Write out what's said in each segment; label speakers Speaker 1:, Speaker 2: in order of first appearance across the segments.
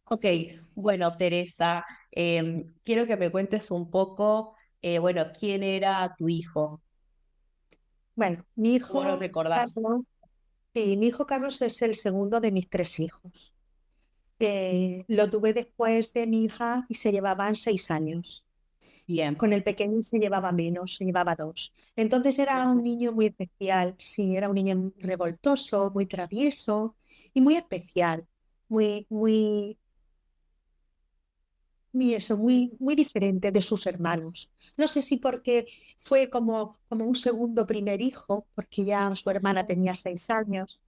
Speaker 1: Ok, bueno, Teresa, quiero que me cuentes un poco, bueno, quién era tu hijo,
Speaker 2: Bueno, mi
Speaker 1: cómo lo
Speaker 2: hijo
Speaker 1: recordás.
Speaker 2: Carlos, sí, mi hijo Carlos es el segundo de mis tres hijos. Lo tuve después de mi hija y se llevaban 6 años.
Speaker 1: Bien,
Speaker 2: Con el pequeño se llevaba menos, se llevaba 2. Entonces era un niño muy especial, sí, era un niño revoltoso, muy travieso y muy especial, muy, muy, muy diferente de sus hermanos. No sé si porque fue como un segundo primer hijo, porque ya su hermana tenía 6 años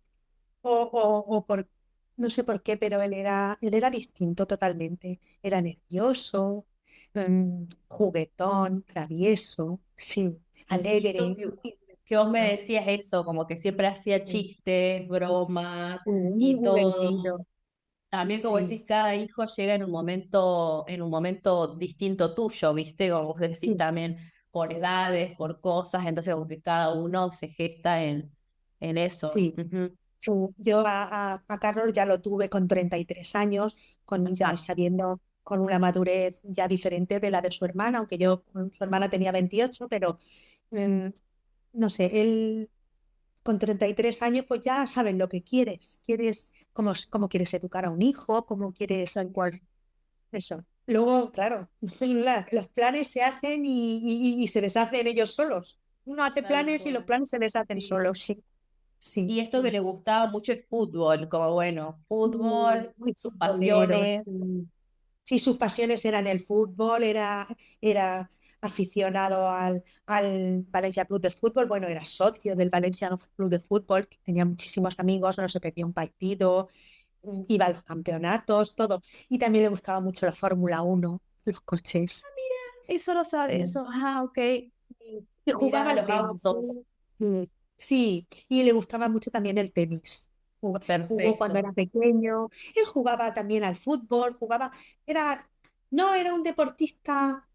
Speaker 2: o por, no sé por qué, pero él era distinto totalmente. Era nervioso, juguetón, travieso, sí,
Speaker 1: y esto
Speaker 2: alegre.
Speaker 1: que vos me decías eso, como que siempre hacía
Speaker 2: Sí,
Speaker 1: chistes, bromas
Speaker 2: muy
Speaker 1: y todo.
Speaker 2: divertido.
Speaker 1: También como
Speaker 2: Sí,
Speaker 1: decís, cada hijo llega en un momento distinto tuyo, ¿viste? Como vos decís
Speaker 2: sí,
Speaker 1: también, por edades, por cosas, entonces como que cada uno se gesta en eso.
Speaker 2: sí.
Speaker 1: Ujú.
Speaker 2: Sí, yo a Carlos ya lo tuve con 33 años, ya
Speaker 1: Ajá.
Speaker 2: sabiendo, con una madurez ya diferente de la de su hermana, aunque su hermana tenía 28, pero mm, no sé, él con 33 años pues ya sabes lo que quieres. Quieres cómo quieres educar a un hijo, cómo quieres
Speaker 1: Tal cual.
Speaker 2: eso. Luego, claro, los planes se hacen y se deshacen ellos solos. Uno hace
Speaker 1: Tal
Speaker 2: planes y los
Speaker 1: cual.
Speaker 2: planes se deshacen
Speaker 1: Sí.
Speaker 2: solos, sí, sí.
Speaker 1: Y esto que le gustaba mucho el fútbol, como bueno,
Speaker 2: Muy,
Speaker 1: fútbol,
Speaker 2: muy
Speaker 1: sus
Speaker 2: futbolero,
Speaker 1: pasiones.
Speaker 2: sí. Sí, sus pasiones eran el fútbol, era aficionado al Valencia Club de Fútbol, bueno, era socio del Valencia Club de Fútbol, que tenía muchísimos amigos, no se perdía un partido, iba a los campeonatos, todo. Y también le gustaba mucho la Fórmula 1, los coches.
Speaker 1: Eso lo sabe,
Speaker 2: Mm.
Speaker 1: eso, ok.
Speaker 2: Y jugaba
Speaker 1: Mira,
Speaker 2: al
Speaker 1: los
Speaker 2: tenis.
Speaker 1: autos.
Speaker 2: Mm. Sí, y le gustaba mucho también el tenis. Jugó cuando
Speaker 1: Perfecto.
Speaker 2: era pequeño. Él jugaba también al fútbol, era, no era un deportista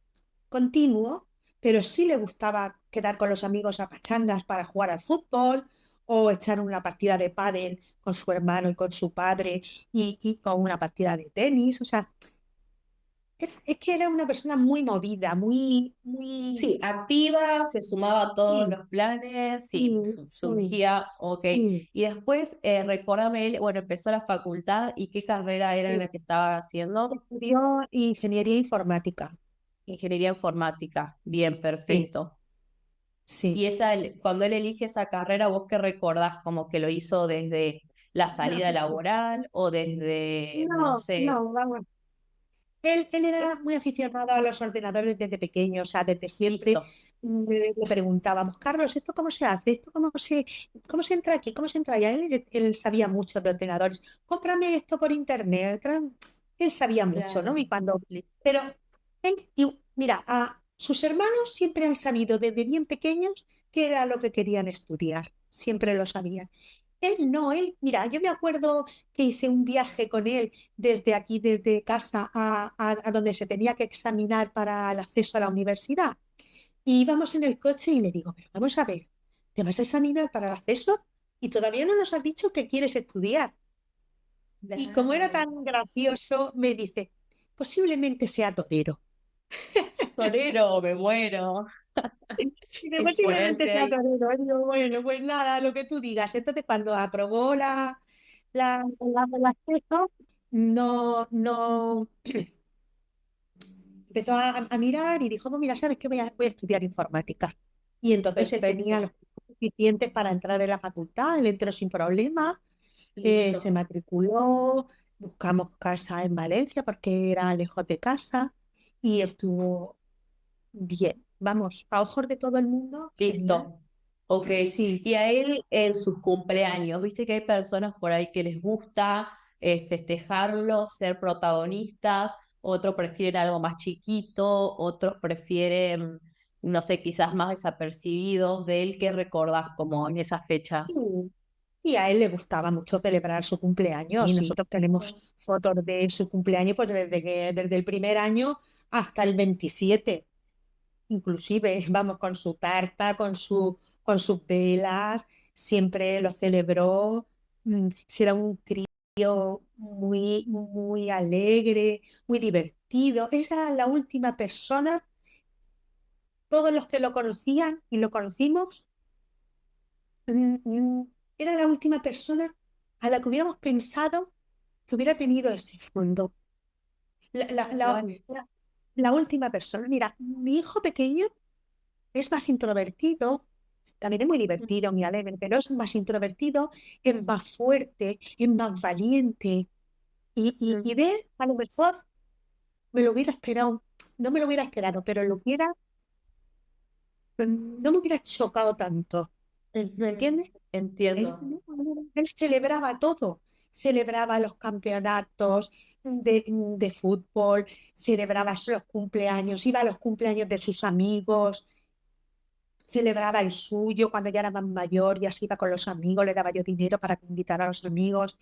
Speaker 2: continuo, pero sí le gustaba quedar con los amigos a pachangas para jugar al fútbol o echar una partida de pádel con su hermano y con su padre y con una partida de tenis. O sea, es que era una persona muy movida, muy, muy...
Speaker 1: Sí, activa, se sumaba a todos
Speaker 2: Sí,
Speaker 1: los planes, sí,
Speaker 2: sí, sí,
Speaker 1: surgía, ok.
Speaker 2: sí,
Speaker 1: Y después, recuérdame, él, bueno, empezó la facultad y qué carrera era
Speaker 2: sí.
Speaker 1: la que estaba haciendo.
Speaker 2: Estudió ingeniería informática.
Speaker 1: Ingeniería informática. Bien,
Speaker 2: Sí,
Speaker 1: perfecto.
Speaker 2: sí.
Speaker 1: Y cuando él elige esa carrera, ¿vos qué recordás? ¿Como que lo hizo desde la
Speaker 2: No,
Speaker 1: salida
Speaker 2: sí.
Speaker 1: laboral o desde, no
Speaker 2: No,
Speaker 1: sé,
Speaker 2: no, vamos. Él
Speaker 1: eh,
Speaker 2: era muy aficionado a los ordenadores desde pequeño, o sea, desde siempre
Speaker 1: listo?
Speaker 2: le preguntábamos, Carlos, ¿esto cómo se hace? ¿Esto cómo se entra aquí? ¿Cómo se entra allá? Él sabía mucho de ordenadores. Cómprame esto por internet. Él sabía mucho, ¿no?
Speaker 1: Claro.
Speaker 2: Pero mira, sus hermanos siempre han sabido desde bien pequeños qué era lo que querían estudiar. Siempre lo sabían. Él no, mira, yo me acuerdo que hice un viaje con él desde aquí, desde casa a donde se tenía que examinar para el acceso a la universidad. Y íbamos en el coche y le digo, pero vamos a ver, ¿te vas a examinar para el acceso? Y todavía no nos has dicho que quieres estudiar. Y como era
Speaker 1: Claro.
Speaker 2: tan gracioso, me dice, posiblemente sea torero.
Speaker 1: Torero, me muero.
Speaker 2: Dice, posiblemente
Speaker 1: Exponerse
Speaker 2: sea
Speaker 1: ahí.
Speaker 2: torero. Y digo, bueno, pues nada, lo que tú digas. Entonces, cuando aprobó el acceso, no, no. Empezó a mirar y dijo, pues mira, ¿sabes qué? Voy a estudiar informática. Y entonces él tenía
Speaker 1: Perfecto.
Speaker 2: los puntos suficientes para entrar en la facultad, él entró sin problema, se
Speaker 1: Listo.
Speaker 2: matriculó, buscamos casa en Valencia porque era lejos de casa y estuvo bien. Vamos, a ojos de todo el mundo, genial.
Speaker 1: Listo. Ok.
Speaker 2: Sí,
Speaker 1: Y a él en sus cumpleaños, viste que hay personas por ahí que les gusta festejarlo, ser protagonistas, otros prefieren algo más chiquito, otros prefieren, no sé, quizás más desapercibidos de él. ¿Qué recordás como en esas fechas?
Speaker 2: sí. Y a él le gustaba mucho celebrar su cumpleaños y
Speaker 1: Sí.
Speaker 2: nosotros tenemos fotos de su cumpleaños pues desde el primer año hasta el 27. Inclusive, vamos, con su tarta, con sus velas, siempre lo celebró. Si era un muy, muy alegre, muy divertido. Era la última persona, todos los que lo conocían y lo conocimos, era la última persona a la que hubiéramos pensado que hubiera tenido ese fondo. La, la- la-
Speaker 1: Igual.
Speaker 2: la- la última persona. Mira, mi hijo pequeño es más introvertido, también es muy divertido, muy alegre, pero es más introvertido, es más fuerte, es más valiente. Y de él, a lo mejor me lo hubiera esperado, no me lo hubiera esperado, pero no me hubiera chocado tanto, ¿me
Speaker 1: Ujú.
Speaker 2: entiendes? Él,
Speaker 1: Entiendo.
Speaker 2: él celebraba todo, celebraba los campeonatos de fútbol, celebraba los cumpleaños, iba a los cumpleaños de sus amigos, celebraba el suyo cuando ya era más mayor, ya se iba con los amigos, le daba yo dinero para que invitara a los amigos,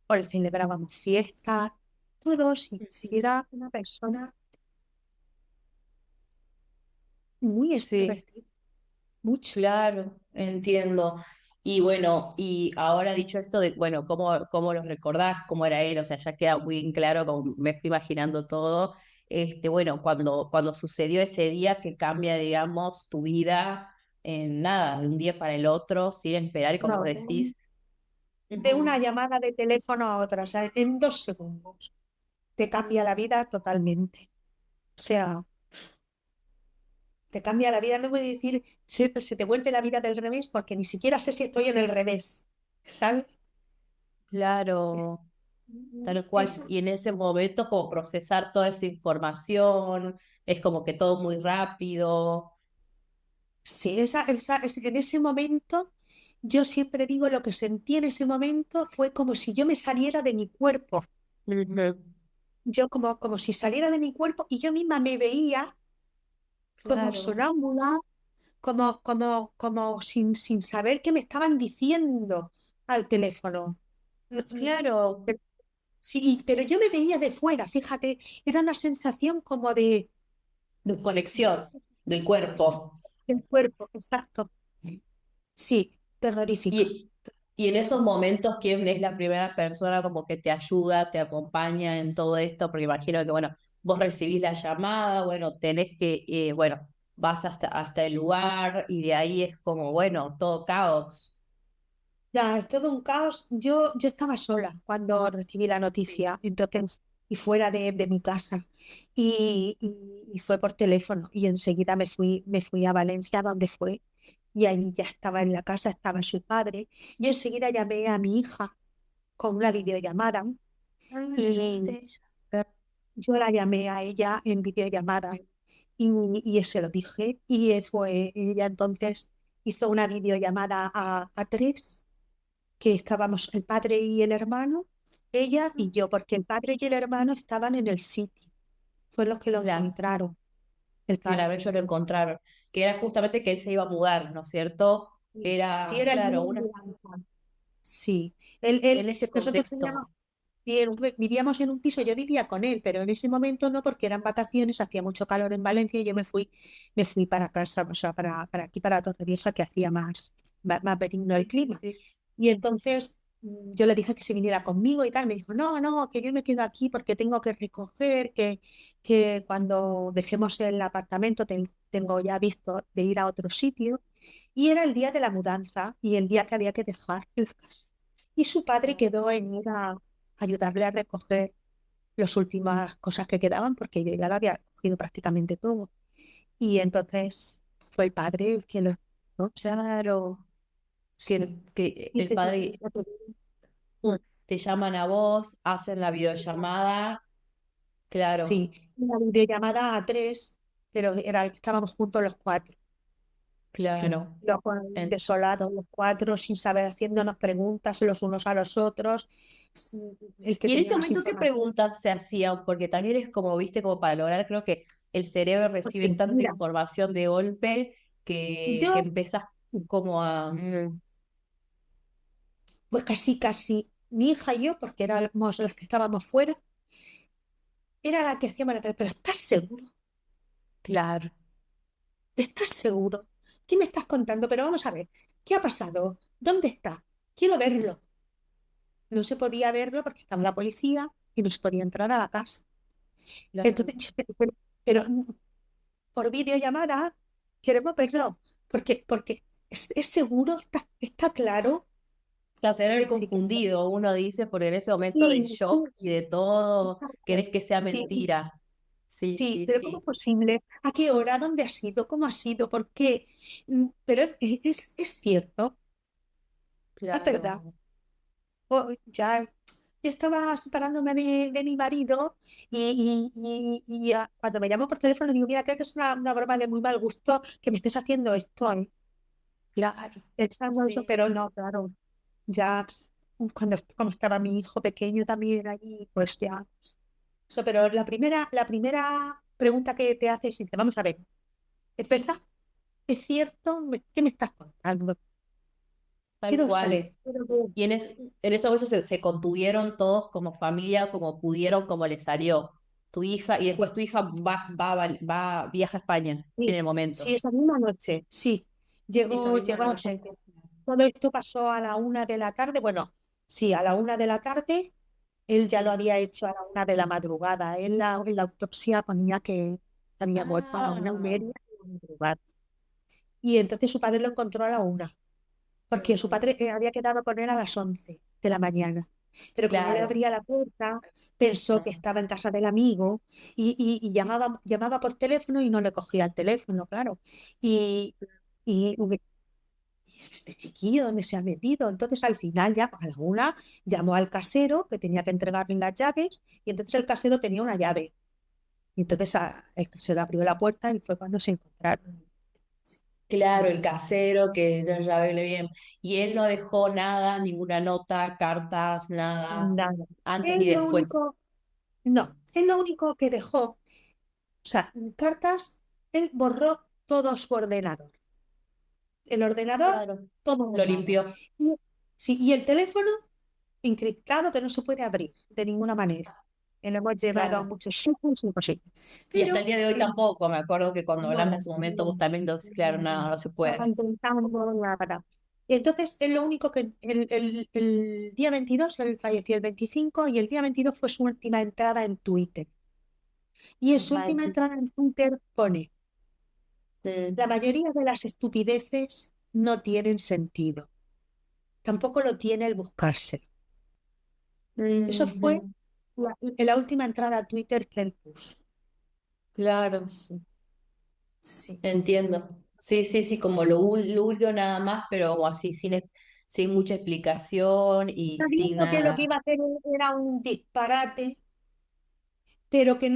Speaker 2: o le celebrábamos fiestas, todo, si
Speaker 1: Ujú.
Speaker 2: era una persona muy
Speaker 1: Sí.
Speaker 2: extrovertida, mucho.
Speaker 1: Claro, entiendo. Y bueno, y ahora dicho esto de, bueno, ¿cómo los recordás? ¿Cómo era él? O sea, ya queda muy en claro, como me fui imaginando todo. Bueno, cuando sucedió ese día que cambia, digamos, tu vida en nada, de un día para el otro, sin esperar, y como vos
Speaker 2: No,
Speaker 1: decís.
Speaker 2: de una
Speaker 1: Ujú.
Speaker 2: llamada de teléfono a otra, o sea, en 2 segundos te cambia la vida totalmente. O sea, te cambia la vida, no voy a decir se te vuelve la vida del revés porque ni siquiera sé si estoy en el revés, ¿sabes? Es,
Speaker 1: Claro, tal
Speaker 2: es-
Speaker 1: cual. Y en ese momento, como procesar toda esa información, es como que todo muy rápido.
Speaker 2: sí, en ese momento, yo siempre digo lo que sentí en ese momento fue como si yo me saliera de mi cuerpo.
Speaker 1: Ujú.
Speaker 2: Yo como si saliera de mi cuerpo y yo misma me veía como
Speaker 1: Claro.
Speaker 2: sonámbula, como sin saber qué me estaban diciendo al teléfono.
Speaker 1: Claro,
Speaker 2: Sí, pero yo me veía de fuera, fíjate, era una sensación como de-
Speaker 1: desconexión del cuerpo.
Speaker 2: del cuerpo, exacto. Sí, terrorífica.
Speaker 1: Y, y en esos momentos, ¿quién es la primera persona como que te ayuda, te acompaña en todo esto? Porque imagino que, bueno, vos recibís la llamada, bueno, tenés que, bueno, vas hasta el lugar y de ahí es como, bueno, todo caos.
Speaker 2: Ya, es todo un caos. Yo estaba sola cuando recibí la
Speaker 1: Sí.
Speaker 2: noticia, entonces, y fuera de mi casa. Y fue por teléfono. Y enseguida me fui a Valencia, donde fue. Y ahí ya estaba en la casa, estaba su padre. Yo enseguida llamé a mi hija con una videollamada.
Speaker 1: Ah, la llamaste
Speaker 2: Y
Speaker 1: a ella.
Speaker 2: yo la llamé a ella en videollamada. Y se lo dije. Ella entonces hizo una videollamada a tres que estábamos el padre y el hermano, ella y yo, porque el padre y el hermano estaban en el sitio, fue los que lo
Speaker 1: Claro,
Speaker 2: encontraron, el
Speaker 1: claro,
Speaker 2: padre.
Speaker 1: ellos lo encontraron, que era justamente que él se iba a mudar, ¿no es cierto?
Speaker 2: Sí, sí,
Speaker 1: Era,
Speaker 2: era el día
Speaker 1: claro,
Speaker 2: de
Speaker 1: una,
Speaker 2: mudanza. Sí,
Speaker 1: en ese
Speaker 2: nosotros teníamos,
Speaker 1: contexto.
Speaker 2: sí, vivíamos en un piso, yo vivía con él, pero en ese momento no, porque eran vacaciones, hacía mucho calor en Valencia y yo me fui para casa, o sea, para aquí, para Torrevieja, que hacía más benigno el
Speaker 1: Sí, sí,
Speaker 2: clima.
Speaker 1: sí.
Speaker 2: Y entonces yo le dije que se viniera conmigo y tal. Me dijo, no, no, que yo me quedo aquí porque tengo que recoger, que cuando dejemos el apartamento tengo ya visto de ir a otro sitio. Y era el día de la mudanza y el día que había que dejar la casa. Y su padre quedó en ir a ayudarle a recoger las últimas cosas que quedaban porque yo ya lo había cogido prácticamente todo. Y entonces fue el padre el que lo... ¿no?
Speaker 1: Claro,
Speaker 2: Sí.
Speaker 1: que
Speaker 2: Y
Speaker 1: el
Speaker 2: te-
Speaker 1: padre te llaman a vos, hacen la videollamada, claro,
Speaker 2: Sí, una videollamada a tres, pero estábamos juntos los cuatro. Sí,
Speaker 1: claro.
Speaker 2: los cuatro desolados, los cuatro, sin saber, haciéndonos preguntas los unos a los otros. Sí, el que
Speaker 1: Y en
Speaker 2: tenía
Speaker 1: ese
Speaker 2: más
Speaker 1: momento, ¿qué
Speaker 2: información.
Speaker 1: preguntas se hacían? Porque también es como, viste, como para lograr, creo que el cerebro
Speaker 2: Pues
Speaker 1: recibe
Speaker 2: sí,
Speaker 1: tanta
Speaker 2: mira,
Speaker 1: información de golpe que
Speaker 2: yo,
Speaker 1: empezás como a...
Speaker 2: pues casi, casi, mi hija y yo, porque éramos las que estábamos fuera, era la que hacíamos pero ¿estás seguro?
Speaker 1: claro,
Speaker 2: ¿Estás seguro? ¿Qué me estás contando? Pero vamos a ver, ¿qué ha pasado? ¿Dónde está? Quiero verlo. no se podía verlo porque estaba la policía y no se podía entrar a la casa.
Speaker 1: Claro.
Speaker 2: Entonces, pero por videollamada queremos verlo, porque es seguro, está claro.
Speaker 1: Hacer el
Speaker 2: Sí,
Speaker 1: confundido, uno dice, porque en ese momento de
Speaker 2: sí, sí,
Speaker 1: shock y de todo,
Speaker 2: exacto.
Speaker 1: querés que sea
Speaker 2: Sí,
Speaker 1: mentira. Sí,
Speaker 2: sí,
Speaker 1: sí,
Speaker 2: pero ¿cómo es
Speaker 1: sí,
Speaker 2: posible? ¿A qué hora? ¿Dónde ha sido? ¿Cómo ha sido? ¿Por qué? Pero es cierto, es verdad.
Speaker 1: claro.
Speaker 2: Ya yo estaba separándome de mi marido y cuando me llamó por teléfono digo, mira, creo que es una broma de muy mal gusto que me estés haciendo esto, ¿eh?
Speaker 1: Claro.
Speaker 2: Pensando eso,
Speaker 1: Sí.
Speaker 2: pero no, claro, ya como estaba mi hijo pequeño también allí, pues ya. Eso, pero la primera pregunta que te hace es, dice, vamos a ver, ¿es verdad? ¿Es cierto? ¿Qué me estás contando?
Speaker 1: Tal
Speaker 2: Quiero
Speaker 1: cual.
Speaker 2: saber. Quiero ver.
Speaker 1: Y en esos veces se contuvieron todos como familia, como pudieron, como les salió. Tu hija, y
Speaker 2: Sí,
Speaker 1: después tu hija viaja a España en
Speaker 2: sí,
Speaker 1: el
Speaker 2: sí,
Speaker 1: momento.
Speaker 2: esa misma noche, sí.
Speaker 1: Esa misma
Speaker 2: Llegó a
Speaker 1: noche.
Speaker 2: todo esto pasó a la 1 de la tarde. Bueno, sí, a la 1 de la tarde. Él ya lo
Speaker 1: Sí.
Speaker 2: había hecho a la 1 de la madrugada. Él en la autopsia ponía que había muerto a la 1:30
Speaker 1: Ah,
Speaker 2: de la madrugada. Y entonces su padre lo encontró a la 1, porque su padre había quedado con él a las 11 de la mañana. Pero como no le
Speaker 1: claro.
Speaker 2: abría la puerta, pensó que estaba en casa del amigo y llamaba por teléfono y no le cogía el teléfono, claro. Y este chiquillo, ¿dónde se ha metido? Entonces al final ya a la 1 llamó al casero que tenía que entregarle las llaves y entonces el casero tenía una llave. Y entonces el casero abrió la puerta y fue cuando se encontraron.
Speaker 1: Claro, el casero que ya ve bien. Y él no dejó nada, ninguna nota, cartas, nada,
Speaker 2: Nada.
Speaker 1: antes ni
Speaker 2: Él lo
Speaker 1: después.
Speaker 2: único, no, él lo único que dejó, o sea, cartas, él borró todo su ordenador. El ordenador,
Speaker 1: Claro.
Speaker 2: todo
Speaker 1: Lo
Speaker 2: borrado.
Speaker 1: limpió.
Speaker 2: Y, sí, y el teléfono encriptado que no se puede abrir de ninguna manera. Y lo hemos llevado a
Speaker 1: Claro.
Speaker 2: muchos sitios, imposible.
Speaker 1: Y hasta el
Speaker 2: Pero
Speaker 1: día de hoy tampoco. Me acuerdo que cuando hablamos en
Speaker 2: no,
Speaker 1: su momento, vos
Speaker 2: no,
Speaker 1: también claro,
Speaker 2: no,
Speaker 1: nada, no se
Speaker 2: estaba
Speaker 1: puede.
Speaker 2: intentando nada. Y entonces es lo único que el día 22 él falleció el 25 y el día 22 fue su última entrada en Twitter. Y en su
Speaker 1: Ajá,
Speaker 2: última entrada en Twitter pone, la
Speaker 1: mm,
Speaker 2: mayoría de las estupideces no tienen sentido. Tampoco lo tiene el buscarse. Eso fue
Speaker 1: mm,
Speaker 2: la última entrada a Twitter que él puso.
Speaker 1: claro,
Speaker 2: Sí, sí.
Speaker 1: entiendo. Sí, sí, sí, como lo último nada más, pero como así, sin mucha explicación y sin
Speaker 2: Sabiendo que lo que
Speaker 1: nada.
Speaker 2: iba a hacer era un disparate, pero que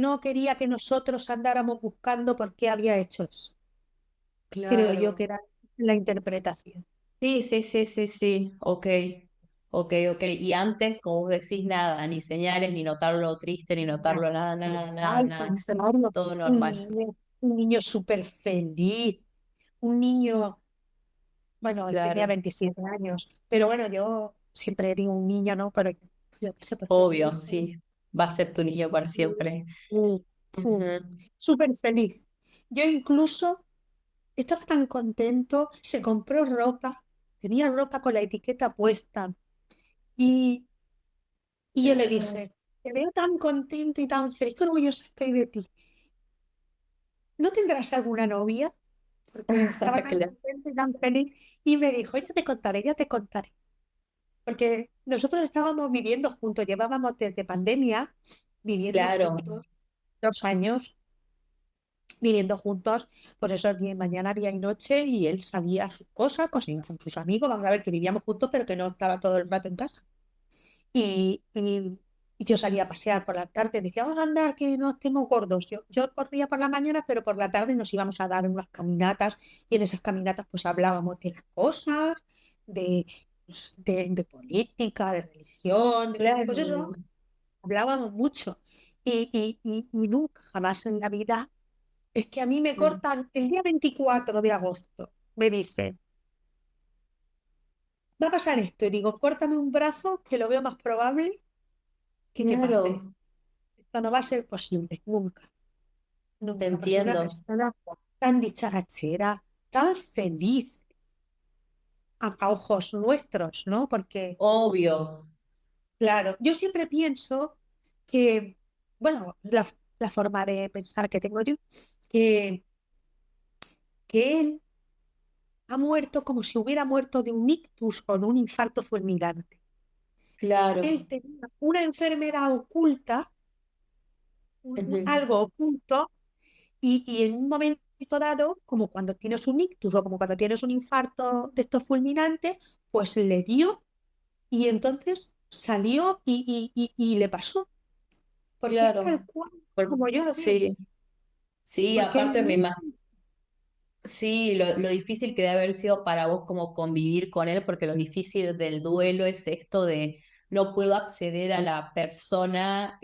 Speaker 2: no quería que nosotros andáramos buscando por qué había hecho eso. Creo yo que
Speaker 1: Claro.
Speaker 2: era la interpretación.
Speaker 1: Sí, sí, sí, sí, sí, ok, ok, ok. Y antes, como vos decís, nada, ni señales, ni notarlo triste, ni notarlo nada, nada, nada,
Speaker 2: Al
Speaker 1: nada.
Speaker 2: contrario,
Speaker 1: Todo
Speaker 2: un
Speaker 1: normal.
Speaker 2: niño, un niño súper feliz, un niño, bueno, él tenía
Speaker 1: Claro,
Speaker 2: 27 años, pero bueno, yo siempre digo un niño, ¿no? Pero yo qué sé, porque es mi
Speaker 1: obvio,
Speaker 2: hijo.
Speaker 1: sí. Va a ser tu niño para siempre.
Speaker 2: Mm, mm,
Speaker 1: Ujú.
Speaker 2: Súper feliz. Yo incluso estaba tan contento, se compró ropa, tenía ropa con la etiqueta puesta y, y yo le dije, te veo tan contento y tan feliz, qué orgullosa estoy de ti. ¿No tendrás alguna novia? Porque estaba tan
Speaker 1: Claro,
Speaker 2: contento y tan feliz y me dijo, ya te contaré, ya te contaré. Porque nosotros estábamos viviendo juntos, llevábamos desde pandemia viviendo
Speaker 1: claro,
Speaker 2: juntos 2 años viviendo juntos, pues eso, mañana, día y noche, y él sabía sus cosas, cosas con sus amigos, vamos a ver que vivíamos juntos, pero que no estaba todo el rato en casa. Y yo salía a pasear por la tarde, decía, vamos a andar, que no estemos gordos. Yo corría por la mañana, pero por la tarde nos íbamos a dar unas caminatas, y en esas caminatas pues hablábamos de las cosas, de, de política, de religión, pues eso,
Speaker 1: claro.
Speaker 2: hablábamos mucho. Y nunca, jamás en la vida es que a mí me cortan el día 24 de agosto. Me dicen, va a pasar esto. Y digo, córtame un brazo que lo veo más probable que pase.
Speaker 1: Claro,
Speaker 2: Esto no va a ser posible, nunca,
Speaker 1: te
Speaker 2: nunca. Porque una
Speaker 1: entiendo.
Speaker 2: persona tan dicharachera, tan feliz a ojos nuestros, ¿no? Porque
Speaker 1: Obvio.
Speaker 2: claro, yo siempre pienso que, bueno, la forma de pensar que tengo yo, que, que él ha muerto como si hubiera muerto de un ictus o de un infarto fulminante. Él
Speaker 1: Claro.
Speaker 2: tenía una enfermedad oculta,
Speaker 1: Ujú.
Speaker 2: algo oculto, y en un momento dado, como cuando tienes un ictus o como cuando tienes un infarto de estos fulminantes, pues le dio y entonces salió y le pasó, porque es tal
Speaker 1: Claro.
Speaker 2: cual
Speaker 1: Por-
Speaker 2: como yo lo veo,
Speaker 1: sí, sí,
Speaker 2: porque él
Speaker 1: aparte me
Speaker 2: no,
Speaker 1: imagino. Sí, lo difícil que debe haber sido para vos como convivir con él, porque lo difícil del duelo es esto de no puedo acceder a la persona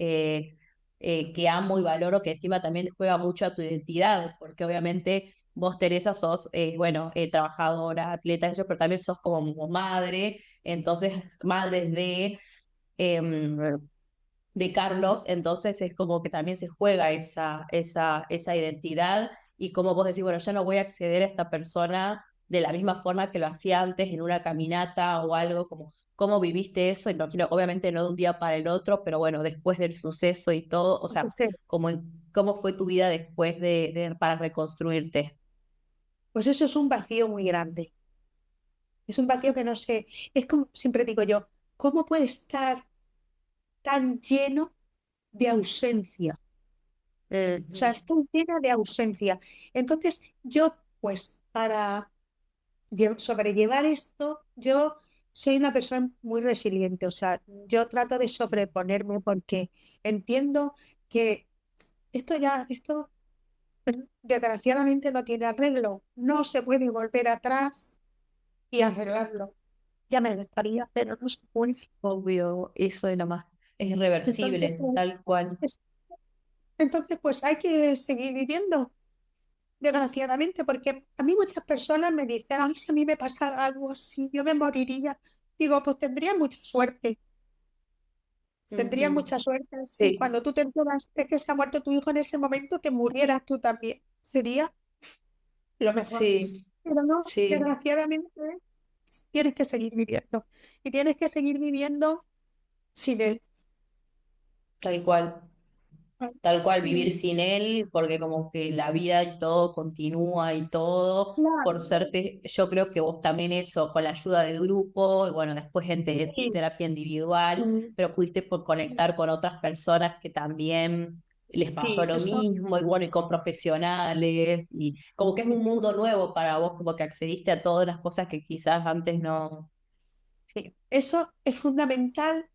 Speaker 1: que amo y valoro, que encima también juega mucho a tu identidad, porque obviamente vos, Teresa, sos, bueno, trabajadora, atleta, eso, pero también sos como madre, entonces madre em, de Carlos, entonces es como que también se juega esa identidad y como vos decís, bueno, ya no voy a acceder a esta persona de la misma forma que lo hacía antes en una caminata o algo, como cómo viviste eso, imagino, obviamente no de un día para el otro, pero bueno, después del suceso y todo, o
Speaker 2: pues,
Speaker 1: sea, cómo, cómo fue tu vida después para reconstruirte.
Speaker 2: pues eso es un vacío muy grande, es un vacío que no sé, es como siempre digo yo, ¿cómo puede estar tan lleno de ausencia? O sea,
Speaker 1: Ujú.
Speaker 2: estoy llena de ausencia. Entonces, yo, pues, para sobrellevar esto, yo soy una persona muy resiliente. O sea, yo trato de sobreponerme porque entiendo que esto desgraciadamente no tiene arreglo. No se puede volver atrás y arreglarlo. Ya me gustaría, pero no se puede.
Speaker 1: Obvio, eso es lo más, es
Speaker 2: Entonces,
Speaker 1: irreversible, tal cual.
Speaker 2: pues, pues hay que seguir viviendo. Desgraciadamente, porque a mí muchas personas me dicen, ay, si a mí me pasara algo así, yo me moriría. Digo, pues tendría
Speaker 1: Ujú.
Speaker 2: mucha suerte si
Speaker 1: Sí,
Speaker 2: cuando tú te enteras de que se ha muerto tu hijo en ese momento, te murieras tú también. Sería lo mejor.
Speaker 1: sí,
Speaker 2: Pero no,
Speaker 1: sí.
Speaker 2: desgraciadamente, tienes que seguir viviendo. Y tienes que seguir viviendo sin él.
Speaker 1: Tal cual, vivir
Speaker 2: Y
Speaker 1: sin él, porque como que la vida y todo continúa y todo. Por
Speaker 2: claro,
Speaker 1: suerte, yo creo que vos también eso, con la ayuda del grupo, y bueno, después gente
Speaker 2: sí,
Speaker 1: terapia individual,
Speaker 2: mm,
Speaker 1: pero pudiste
Speaker 2: sí,
Speaker 1: conectar con otras personas que también les pasó
Speaker 2: sí,
Speaker 1: lo
Speaker 2: eso.
Speaker 1: mismo, y bueno, y con profesionales, y como que es un mundo nuevo para vos, como que accediste a todas las cosas que quizás antes no.
Speaker 2: Sí, eso es fundamental.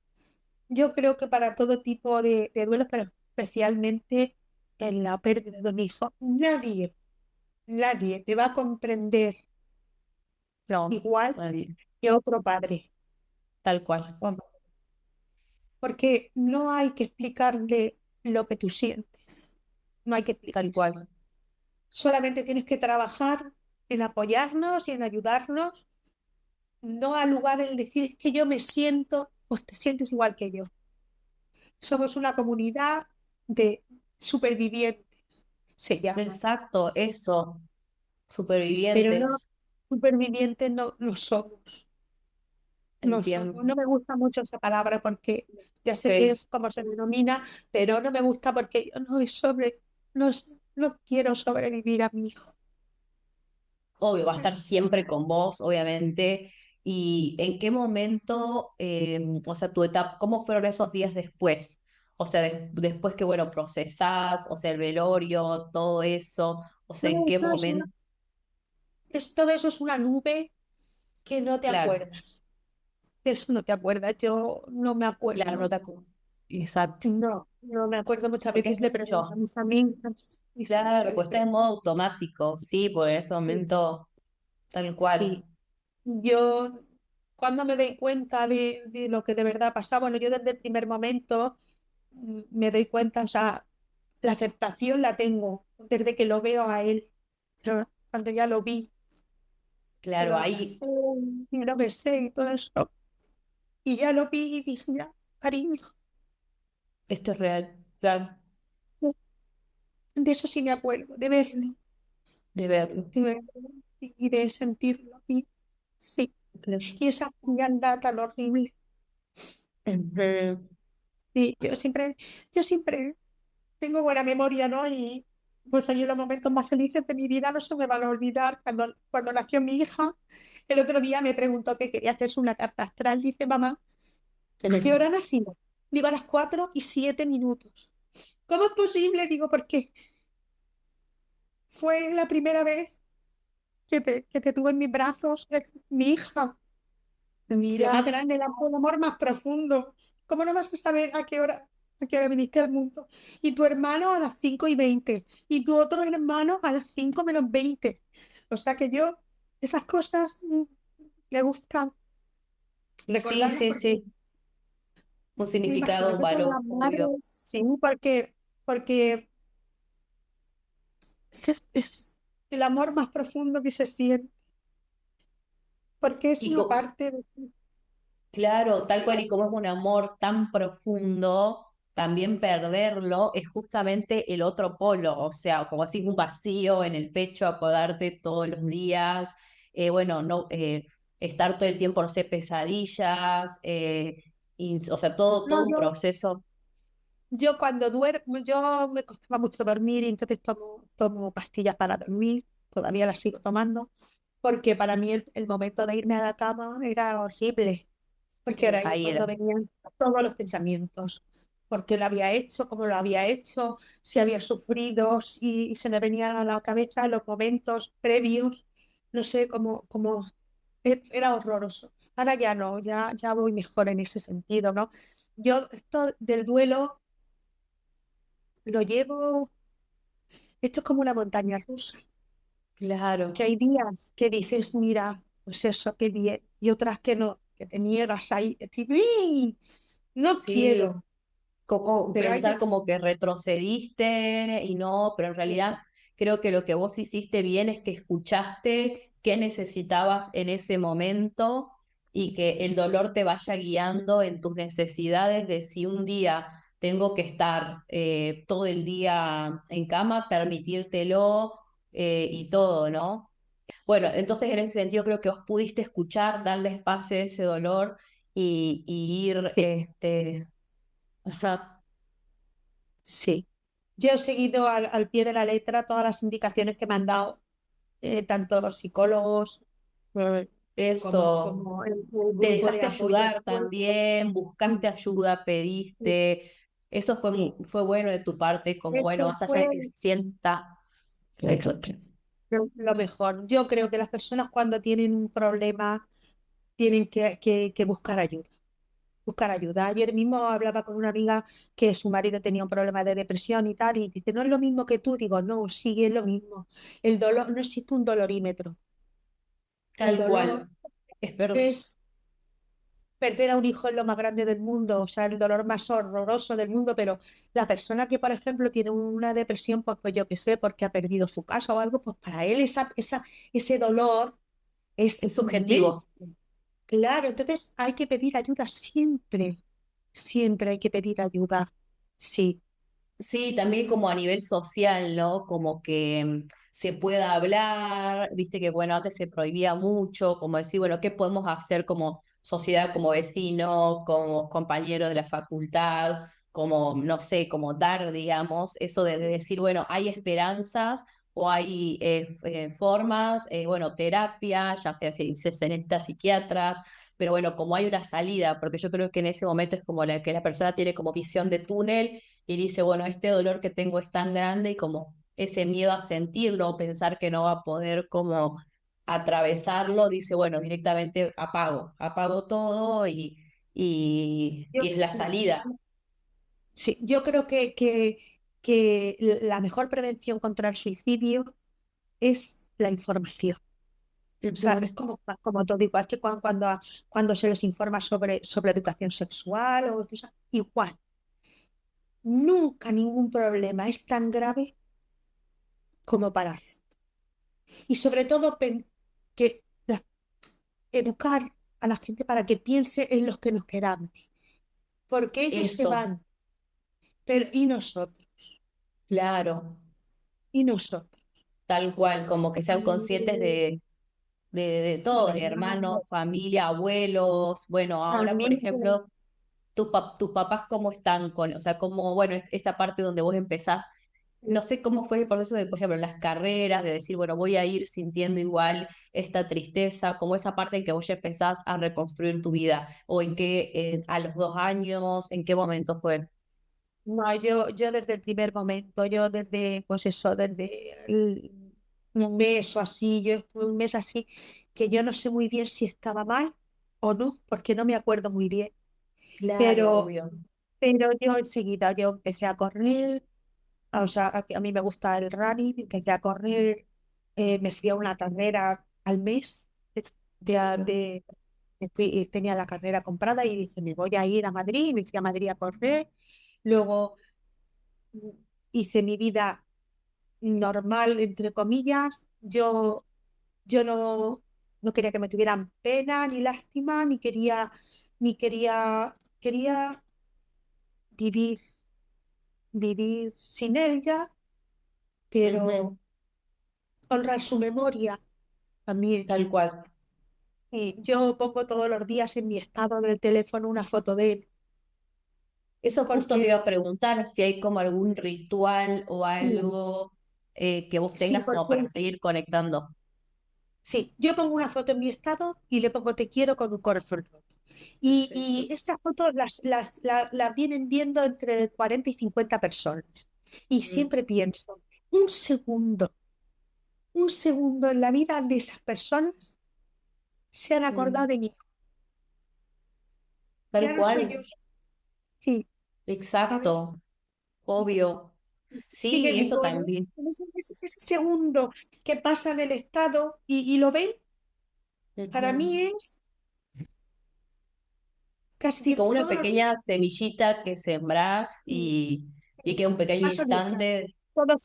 Speaker 2: Yo creo que para todo tipo de duelos, pero especialmente en la pérdida de un hijo, nadie te va a comprender
Speaker 1: No,
Speaker 2: igual
Speaker 1: nadie,
Speaker 2: que otro padre,
Speaker 1: tal cual,
Speaker 2: o porque no hay que explicarle lo que tú sientes, no hay que
Speaker 1: tal
Speaker 2: explicarse.
Speaker 1: cual.
Speaker 2: Solamente tienes que trabajar en apoyarnos y en ayudarnos, no al lugar en decir es que yo me siento, pues te sientes igual que yo. Somos una comunidad de supervivientes, se llama.
Speaker 1: Exacto, eso,
Speaker 2: Pero no,
Speaker 1: supervivientes,
Speaker 2: supervivientes no somos, no somos.
Speaker 1: entiendo.
Speaker 2: No me gusta mucho esa palabra porque ya sé que
Speaker 1: Ok,
Speaker 2: es como se denomina, pero no me gusta porque yo no quiero sobrevivir a mi hijo.
Speaker 1: obvio, va a estar siempre con vos, obviamente. ¿Y en qué momento, o sea, tu etapa, cómo fueron esos días después? O sea, después que, bueno, procesás, o sea, el velorio, todo eso, o sea, ¿en
Speaker 2: Todo
Speaker 1: qué
Speaker 2: eso
Speaker 1: momento?
Speaker 2: todo eso es una nube que no te
Speaker 1: Claro,
Speaker 2: acuerdas. De eso no te acuerdas. Yo no me
Speaker 1: claro, no
Speaker 2: acuerdo.
Speaker 1: te exacto,
Speaker 2: No me acuerdo. Muchas
Speaker 1: porque es
Speaker 2: veces le pregunto a
Speaker 1: mucho,
Speaker 2: mis amigas,
Speaker 1: claro,
Speaker 2: les
Speaker 1: pues está en
Speaker 2: pregunto.
Speaker 1: modo automático, sí, por ese momento, tal cual,
Speaker 2: Sí, yo cuando me doy cuenta de lo que de verdad pasa, bueno, yo desde el primer momento me doy cuenta, o sea, la aceptación la tengo desde que lo veo a él. Pero cuando ya lo vi, que
Speaker 1: claro,
Speaker 2: lo
Speaker 1: ahí,
Speaker 2: abracé y lo besé y todo eso, y ya lo vi y dije, ya, cariño,
Speaker 1: esto es real, claro,
Speaker 2: de eso sí me acuerdo, de verlo,
Speaker 1: de verlo.
Speaker 2: de verlo y de sentirlo. Y sí, y esa frialdad tan horrible.
Speaker 1: Ujú.
Speaker 2: Sí, yo siempre tengo buena memoria, ¿no? Y pues ahí en los momentos más felices de mi vida no se me van a olvidar. Cuando nació mi hija, el otro día me preguntó que quería hacerse una carta astral. Dice, mamá, ¿a qué hora nacimos? Digo, a las 4:07. ¿Cómo es posible? Digo, porque fue la primera vez que te tuve en mis brazos, mi hija. Lo más
Speaker 1: Mira,
Speaker 2: grande, el amor más profundo. ¿Cómo no vas a saber a qué hora viniste al mundo? Y tu hermano a las 5:20. Y tu otro hermano a las 5:20. O sea que yo, esas cosas me gustan
Speaker 1: sí,
Speaker 2: recordarlas
Speaker 1: sí,
Speaker 2: porque
Speaker 1: sí, un
Speaker 2: me
Speaker 1: significado,
Speaker 2: imagino
Speaker 1: un
Speaker 2: que todas
Speaker 1: valor,
Speaker 2: las
Speaker 1: obvio.
Speaker 2: madres, sí, porque es el amor más profundo que se siente, porque es
Speaker 1: Y
Speaker 2: una parte de ti.
Speaker 1: claro, tal
Speaker 2: Sí,
Speaker 1: cual y como es un amor tan profundo, también perderlo es justamente el otro polo, o sea, como así un vacío en el pecho, acordarte todos los días, bueno, no, estar todo el tiempo, no sé, pesadillas, o sea,
Speaker 2: no,
Speaker 1: todo un
Speaker 2: yo
Speaker 1: proceso.
Speaker 2: Yo cuando duermo, yo me costaba mucho dormir y entonces tomo pastillas para dormir, todavía las sigo tomando, porque para mí el momento de irme a la cama era horrible, porque era ahí
Speaker 1: Ahí
Speaker 2: cuando
Speaker 1: era.
Speaker 2: venían todos los pensamientos, por qué lo había hecho, cómo lo había hecho, si había sufrido, si se me venían a la cabeza los momentos previos, no sé, era horroroso. Ahora ya no, ya voy mejor en ese sentido, ¿no? Yo esto del duelo lo llevo, esto es como una montaña rusa, que
Speaker 1: Claro,
Speaker 2: hay días que dices, mira, pues eso, qué bien, y otras que no, que te niegas ahí, decir, "Uy, no
Speaker 1: sí.
Speaker 2: quiero",
Speaker 1: Como
Speaker 2: pero hay
Speaker 1: pensar
Speaker 2: veces,
Speaker 1: como que retrocediste y no, pero en realidad creo que lo que vos hiciste bien es que escuchaste qué necesitabas en ese momento y que el dolor te vaya guiando en tus necesidades de si un día tengo que estar todo el día en cama, permitírtelo y todo, ¿no? Bueno, entonces en ese sentido creo que vos pudiste escuchar, darle espacio a ese dolor y ir,
Speaker 2: sí,
Speaker 1: ajá.
Speaker 2: sí. Yo he seguido al pie de la letra todas las indicaciones que me han dado, tanto los psicólogos como,
Speaker 1: Eso,
Speaker 2: como el
Speaker 1: te
Speaker 2: grupo de
Speaker 1: dejaste
Speaker 2: apoyo.
Speaker 1: ayudar también, buscaste
Speaker 2: Sí,
Speaker 1: ayuda, pediste, eso fue,
Speaker 2: sí.
Speaker 1: fue bueno de tu parte, como bueno,
Speaker 2: Eso
Speaker 1: más allá
Speaker 2: fue
Speaker 1: de que sienta.
Speaker 2: lo mejor. Yo creo que las personas cuando tienen un problema tienen que buscar ayuda. Buscar ayuda. Ayer mismo hablaba con una amiga que su marido tenía un problema de depresión y tal, y dice, no es lo mismo que tú. Digo, no, sí, es lo mismo. El dolor, no existe un dolorímetro. El
Speaker 1: Tal
Speaker 2: dolor
Speaker 1: cual. Espero,
Speaker 2: es perder a un hijo es lo más grande del mundo, o sea, el dolor más horroroso del mundo, pero la persona que, por ejemplo, tiene una depresión, pues yo qué sé, porque ha perdido su casa o algo, pues para él ese dolor
Speaker 1: es
Speaker 2: es inmenso.
Speaker 1: subjetivo.
Speaker 2: Claro, entonces hay que pedir ayuda siempre, siempre hay que pedir ayuda. Sí,
Speaker 1: Sí, también como a nivel social, ¿no? Como que se pueda hablar, viste que bueno, antes se prohibía mucho, como decir, bueno, ¿qué podemos hacer como sociedad, como vecino, como compañero de la facultad, como, no sé, como dar, digamos, eso de decir, bueno, hay esperanzas o hay formas, bueno, terapia, ya sea si se necesita psiquiatras, pero bueno, como hay una salida, porque yo creo que en ese momento es como la que la persona tiene como visión de túnel y dice, bueno, este dolor que tengo es tan grande y como ese miedo a sentirlo, pensar que no va a poder como atravesarlo, dice, bueno, directamente apago todo
Speaker 2: yo,
Speaker 1: y es la
Speaker 2: sí,
Speaker 1: salida.
Speaker 2: sí, yo creo que la mejor prevención contra el suicidio es la información. O sea, es
Speaker 1: Ujú.
Speaker 2: como todo, igual que cuando se les informa sobre educación sexual o cosas, igual. Nunca ningún problema es tan grave como para esto. Y sobre todo que educar a la gente para que piense en los que nos quedamos. Porque ellos se
Speaker 1: Eso,
Speaker 2: van, pero ¿y nosotros?
Speaker 1: claro,
Speaker 2: ¿Y nosotros?
Speaker 1: tal cual, como que sean conscientes
Speaker 2: Mm,
Speaker 1: de todo,
Speaker 2: sí,
Speaker 1: de hermanos, familia, abuelos. Bueno, ahora, por
Speaker 2: amigos,
Speaker 1: ejemplo, tus papás cómo están con, o sea, como, bueno, esta parte donde vos empezás, no sé cómo fue el proceso de, por ejemplo, las carreras, de decir, bueno, voy a ir sintiendo igual esta tristeza, como esa parte en que vos ya empezás a reconstruir tu vida, o en qué, a los 2 años, en qué momento fue.
Speaker 2: No, yo desde el primer momento, yo desde, pues eso, un mes o así, yo estuve un mes así, que yo no sé muy bien si estaba mal o no, porque no me acuerdo muy bien,
Speaker 1: Claro,
Speaker 2: pero,
Speaker 1: obvio.
Speaker 2: pero yo enseguida, yo empecé a correr, o sea, a mí me gusta el running, empecé a correr, me fui a una carrera al mes, de, tenía la carrera comprada y dije, me voy a ir a Madrid, me fui a Madrid a correr, luego hice mi vida normal, entre comillas. Yo no quería que me tuvieran pena ni lástima, quería vivir, vivir sin ella,
Speaker 1: Ujú.
Speaker 2: pero honrar su memoria también.
Speaker 1: Tal cual.
Speaker 2: Y yo pongo todos los días en mi estado del teléfono una foto de él,
Speaker 1: Eso justo te iba
Speaker 2: porque
Speaker 1: a preguntar si hay como algún ritual o
Speaker 2: sí,
Speaker 1: algo que vos
Speaker 2: sí,
Speaker 1: tengas como para
Speaker 2: porque
Speaker 1: seguir conectando.
Speaker 2: sí, yo pongo una foto en mi estado y le pongo te quiero con un corazón roto. Y
Speaker 1: Perfecto.
Speaker 2: estas fotos las vienen viendo entre 40 y 50 personas. Y
Speaker 1: Mm,
Speaker 2: siempre pienso, un segundo en la vida de esas personas se han acordado
Speaker 1: mm.
Speaker 2: de mí.
Speaker 1: Tal
Speaker 2: Ya no soy yo,
Speaker 1: cual,
Speaker 2: sí, ¿sabes?
Speaker 1: exacto, obvio.
Speaker 2: Sigue
Speaker 1: Sí, eso
Speaker 2: vivo
Speaker 1: también.
Speaker 2: en ese segundo que pasa en el estado y lo ven, para
Speaker 1: Ujú.
Speaker 2: mí es casi
Speaker 1: Sí,
Speaker 2: que
Speaker 1: como una
Speaker 2: todos los
Speaker 1: pequeña semillita que sembrás
Speaker 2: días.
Speaker 1: y que un pequeño
Speaker 2: Paso lista.
Speaker 1: instante.
Speaker 2: Todos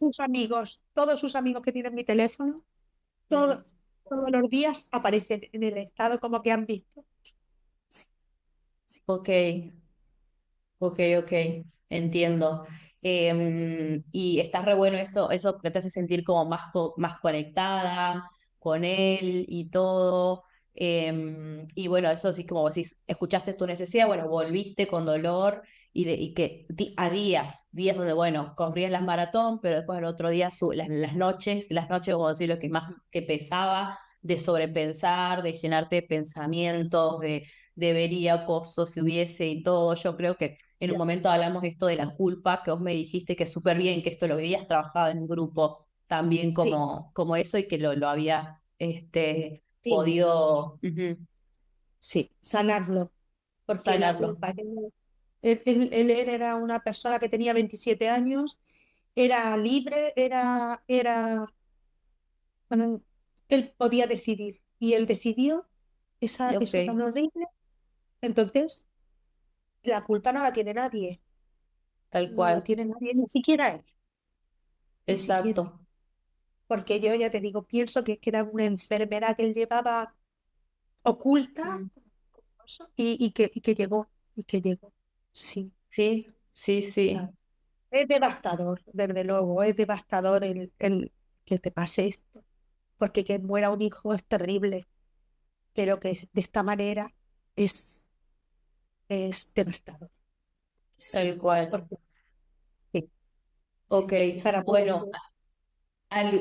Speaker 2: sus amigos que tienen mi teléfono,
Speaker 1: Mm.
Speaker 2: todo- todos los días aparecen en el estado como que han visto. Sí, sí,
Speaker 1: Ok, ok, ok, entiendo. Y está re bueno eso que te hace sentir como más, más conectada con él y todo. Y bueno, eso sí, como vos decís, escuchaste tu necesidad, bueno, volviste con dolor y que a días donde, bueno, corrías las maratón, pero después el otro día las noches, como decir, lo que más te pesaba de sobrepensar, de llenarte de pensamientos, de debería, acoso, si hubiese y todo. Yo creo que en un
Speaker 2: ya.
Speaker 1: momento hablamos esto de la culpa, que vos me dijiste que súper bien, que esto lo habías trabajado en un grupo también
Speaker 2: Sí,
Speaker 1: como eso y que lo habías
Speaker 2: sí,
Speaker 1: podido ujú,
Speaker 2: sí, sanarlo, porque la
Speaker 1: sanarlo.
Speaker 2: culpa, él era una persona que tenía 27 años, era libre, bueno, él podía decidir y él decidió
Speaker 1: Ok,
Speaker 2: eso tan horrible. Entonces, la culpa no la tiene nadie,
Speaker 1: tal
Speaker 2: no la
Speaker 1: cual.
Speaker 2: tiene nadie, ni siquiera él, ni siquiera él.
Speaker 1: Exacto.
Speaker 2: Porque yo ya te digo, pienso que era una enfermedad que él llevaba oculta
Speaker 1: Mm.
Speaker 2: y que llegó. Sí,
Speaker 1: Sí, sí, sí,
Speaker 2: claro. Es devastador, desde luego, es devastador el que te pase esto, porque que muera un hijo es terrible, pero de esta manera es, es devastador. Sí,
Speaker 1: tal cual.
Speaker 2: porque sí,
Speaker 1: Ok,
Speaker 2: sí, para poder...
Speaker 1: bueno,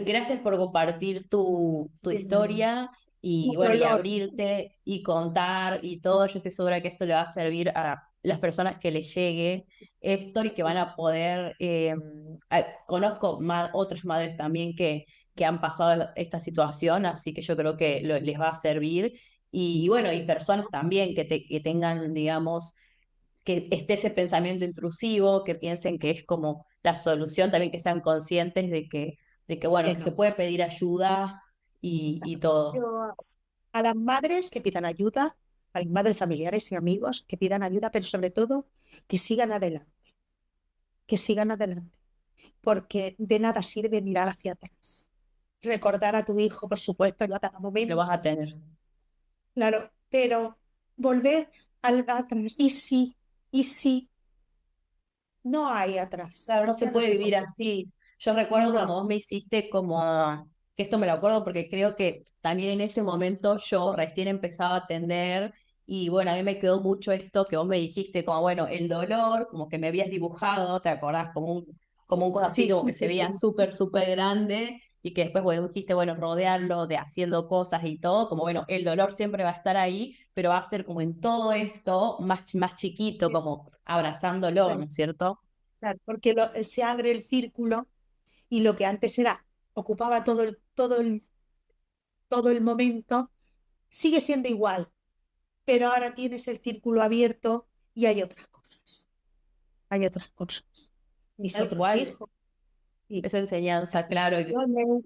Speaker 1: Gracias por compartir tu historia y
Speaker 2: Un
Speaker 1: bueno, y
Speaker 2: dolor.
Speaker 1: abrirte y contar y todo. Yo estoy segura que esto le va a servir a las personas que les llegue esto y que van a poder, conozco otras madres también que han pasado esta situación, así que yo creo que les va a servir. Y bueno, y personas también que tengan, digamos, que esté ese pensamiento intrusivo, que piensen que es como la solución, también que sean conscientes de que bueno,
Speaker 2: Que
Speaker 1: que se
Speaker 2: no.
Speaker 1: puede pedir ayuda y
Speaker 2: Exacto.
Speaker 1: todo.
Speaker 2: Yo a las madres que pidan ayuda, a las madres familiares y amigos que pidan ayuda, pero sobre todo que sigan adelante, que sigan adelante, porque de nada sirve mirar hacia atrás. Recordar a tu hijo, por supuesto, a cada
Speaker 1: Lo
Speaker 2: momento,
Speaker 1: vas a tener.
Speaker 2: claro, pero volver al atrás. Y sí, no hay atrás,
Speaker 1: Claro, no se
Speaker 2: ya no
Speaker 1: puede
Speaker 2: se
Speaker 1: vivir
Speaker 2: puede.
Speaker 1: así. Yo recuerdo cuando
Speaker 2: No,
Speaker 1: vos me hiciste como, que esto me lo acuerdo porque creo que también en ese momento yo recién empezaba a atender Y bueno, a mí me quedó mucho esto que vos me dijiste, como bueno, el dolor, como que me habías dibujado, ¿te acordás? Como un cosa así,
Speaker 2: Sí,
Speaker 1: como que se veía súper, súper grande y que después, bueno, dijiste, bueno, rodearlo de haciendo cosas y todo, como bueno, el dolor siempre va a estar ahí, pero va a ser como en todo esto más chiquito, como abrazándolo, ¿no
Speaker 2: claro,
Speaker 1: es cierto?
Speaker 2: claro, porque se abre el círculo y lo que antes era, ocupaba todo el momento, sigue siendo igual, pero ahora tienes el círculo abierto y hay otras cosas, hay otras cosas. Mis
Speaker 1: Tal
Speaker 2: otros
Speaker 1: cual,
Speaker 2: hijos y
Speaker 1: esa enseñanza,
Speaker 2: las
Speaker 1: claro.
Speaker 2: ilusiones,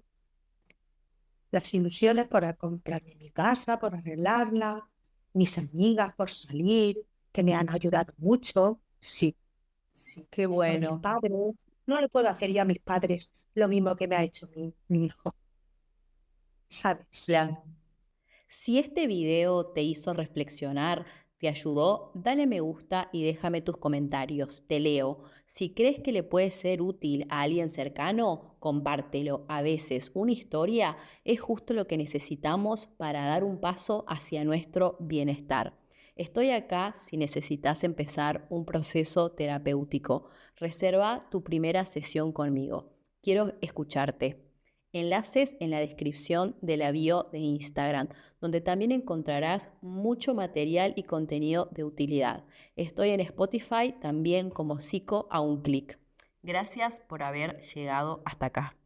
Speaker 2: las ilusiones por comprarme mi casa, por arreglarla, mis amigas por salir, que me han ayudado mucho, sí, sí,
Speaker 1: Qué
Speaker 2: por mis
Speaker 1: bueno.
Speaker 2: padres. No le puedo hacer ya a mis padres lo mismo que me ha hecho mi hijo, ¿sabes?
Speaker 1: Claro. Si este video te hizo reflexionar, te ayudó, dale me gusta y déjame tus comentarios. Te leo. Si crees que le puede ser útil a alguien cercano, compártelo. A veces una historia es justo lo que necesitamos para dar un paso hacia nuestro bienestar. Estoy acá si necesitas empezar un proceso terapéutico. Reserva tu primera sesión conmigo. Quiero escucharte. Enlaces en la descripción de la bio de Instagram, donde también encontrarás mucho material y contenido de utilidad. Estoy en Spotify también como Psico a un clic. Gracias por haber llegado hasta acá.